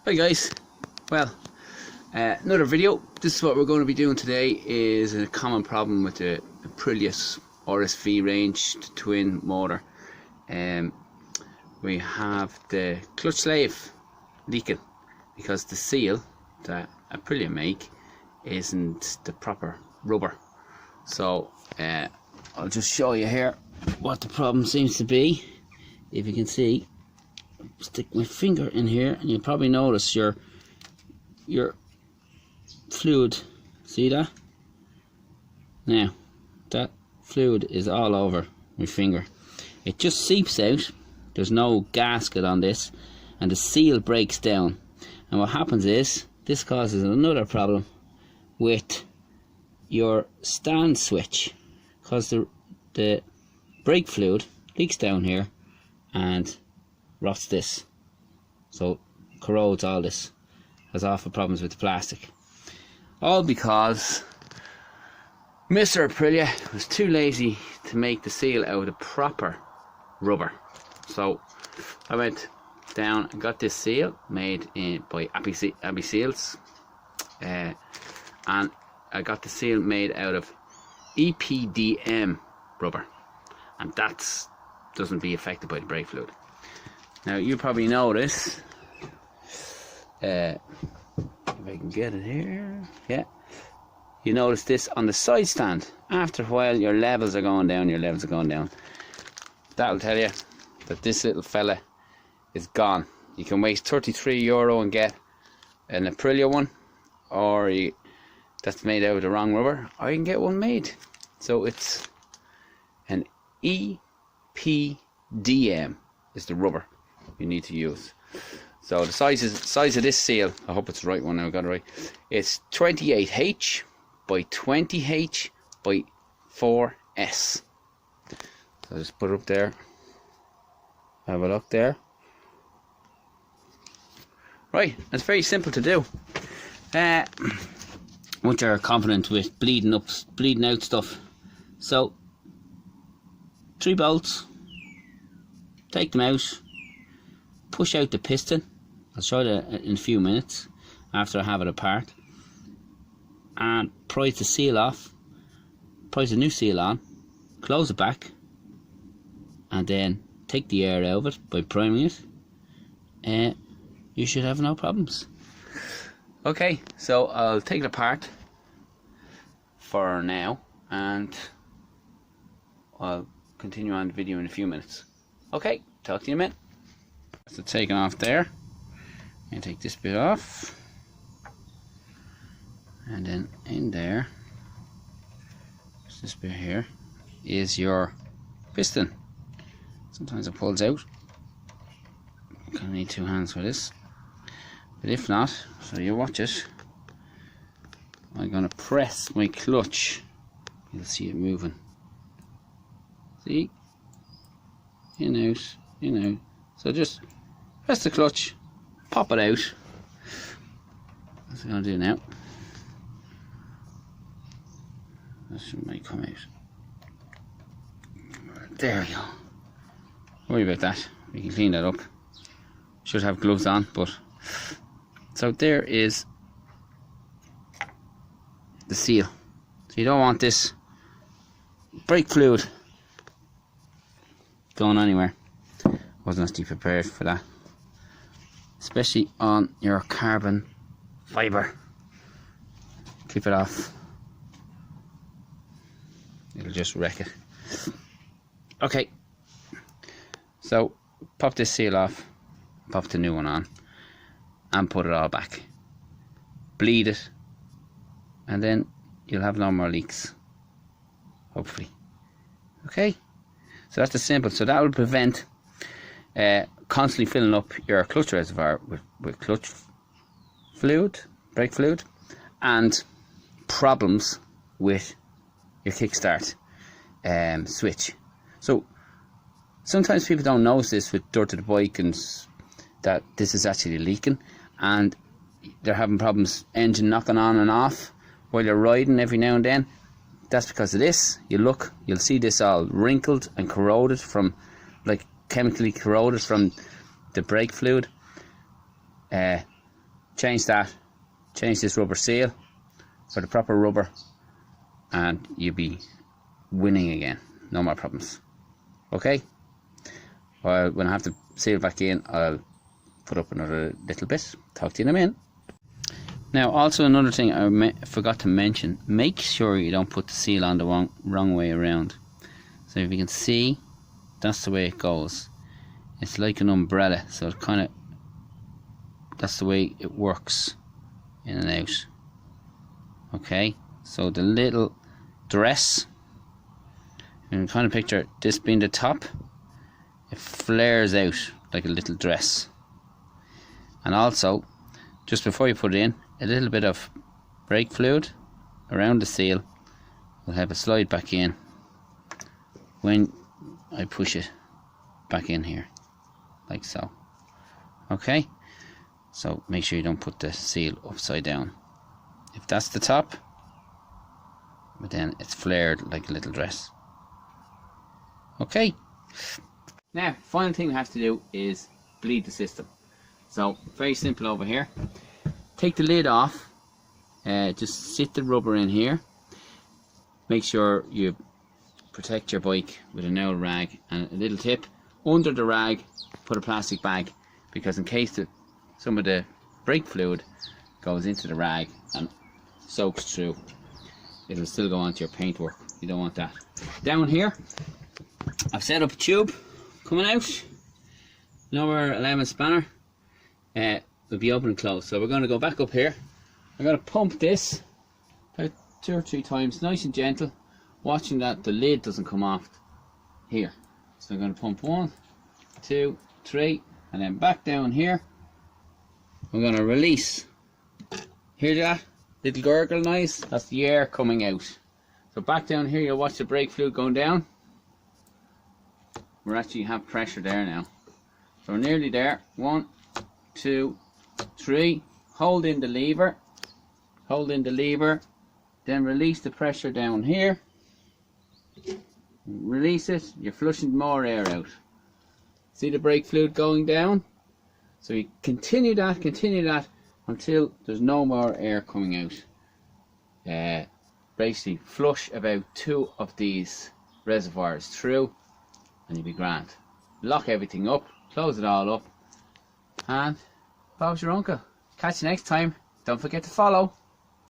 Hi guys, well, another video. This is what we're going to be doing today. Is a common problem with the Aprilia Rsv range twin motor. We have the clutch slave leaking because the seal that Aprilia make isn't the proper rubber. So I'll just show you here what the problem seems to be. If you can see, stick my finger in here and you'll probably notice your fluid. See that? Now that fluid is all over my finger. It just seeps out. There's no gasket on this and the seal breaks down, and what happens is this causes another problem with your stand switch, because the brake fluid leaks down here and rots this, so corrodes all this, has awful problems with the plastic, all because Mr. Aprilia was too lazy to make the seal out of proper rubber. So I went down and got this seal made by Aprilia Seals, and I got the seal made out of EPDM rubber, and that doesn't be affected by the brake fluid. Now you probably notice, if I can get it here, yeah, you notice this on the side stand. After a while your levels are going down, That'll tell you that this little fella is gone. You can waste €33 and get an Aprilia one, or that's made out of the wrong rubber, or you can get one made. So it's an EPDM is the rubber you need to use. So the size of this seal, I hope it's the right one now, I got it right. It's 28H by 20H by 4S. So just put it up there. Have a look there. Right, it's very simple to do. Once you're confident with bleeding out stuff. So 3 bolts, take them out, push out the piston. I'll show you in a few minutes after I have it apart, and prise the seal off, prise the new seal on, close it back, and then take the air out of it by priming it, and you should have no problems. Okay, so I'll take it apart for now and I'll continue on the video in a few minutes. Okay, talk to you in a minute. So taking off there, and take this bit off, and then in there, this bit here is your piston. Sometimes it pulls out. I need 2 hands for this, but if not, so you watch it, I'm going to press my clutch. You'll see it moving. See? In, out, in, out. So just press the clutch, pop it out. That's what I'm going to do now. This might come out. There we go. Worry about that. We can clean that up. Should have gloves on, but so there is the seal. So you don't want this brake fluid going anywhere. Wasn't actually prepared for that, especially on your carbon fibre. Keep it off, it'll just wreck it. Okay, so pop this seal off, pop the new one on, and put it all back. Bleed it, and then you'll have no more leaks, hopefully. Okay, so that's the simple. So that will prevent constantly filling up your clutch reservoir with clutch fluid, brake fluid, and problems with your kickstart switch. So sometimes people don't notice this with dirt to the bike and that this is actually leaking, and they're having problems engine knocking on and off while you're riding every now and then. That's because of this. You'll see this all wrinkled and corroded from, like, chemically corroded from the brake fluid. change that, change this rubber seal for the proper rubber, and you'll be winning again. No more problems. Okay? Well, when I have to seal back in, I'll put up another little bit. Talk to you in a minute. Now, also another thing I forgot to mention, make sure you don't put the seal on the wrong way around. So if you can see, that's the way it goes. It's like an umbrella, so it kind of, that's the way it works in and out. Okay, so the little dress, you can kind of picture this being the top, it flares out like a little dress. And also, just before you put it in, a little bit of brake fluid around the seal will help it slide back in when I push it back in here, like so. Okay, so make sure you don't put the seal upside down. If that's the top, but then it's flared like a little dress. Okay, now final thing we have to do is bleed the system. So very simple over here. Take the lid off, just sit the rubber in here. Make sure you protect your bike with a nail rag, and a little tip, under the rag put a plastic bag, because in case some of the brake fluid goes into the rag and soaks through, it'll still go onto your paintwork. You don't want that. Down here I've set up a tube coming out, lower 11 spanner, will be open and closed. So we're going to go back up here. I'm going to pump this about 2 or 3 times, nice and gentle, watching that the lid doesn't come off here. So I'm going to pump 1, 2, 3, and then back down here. I'm going to release. Hear that little gurgle noise? That's the air coming out. So back down here, you'll watch the brake fluid going down. We actually have pressure there now. So we're nearly there. 1, 2, 3. Hold in the lever. Hold in the lever. Then release the pressure down here. Release it. You're flushing more air out. See the brake fluid going down? So you continue that until there's no more air coming out. Basically flush about 2 of these reservoirs through, and you'll be grand. Lock everything up, close it all up, and Bob's your uncle. Catch you next time. Don't forget to follow.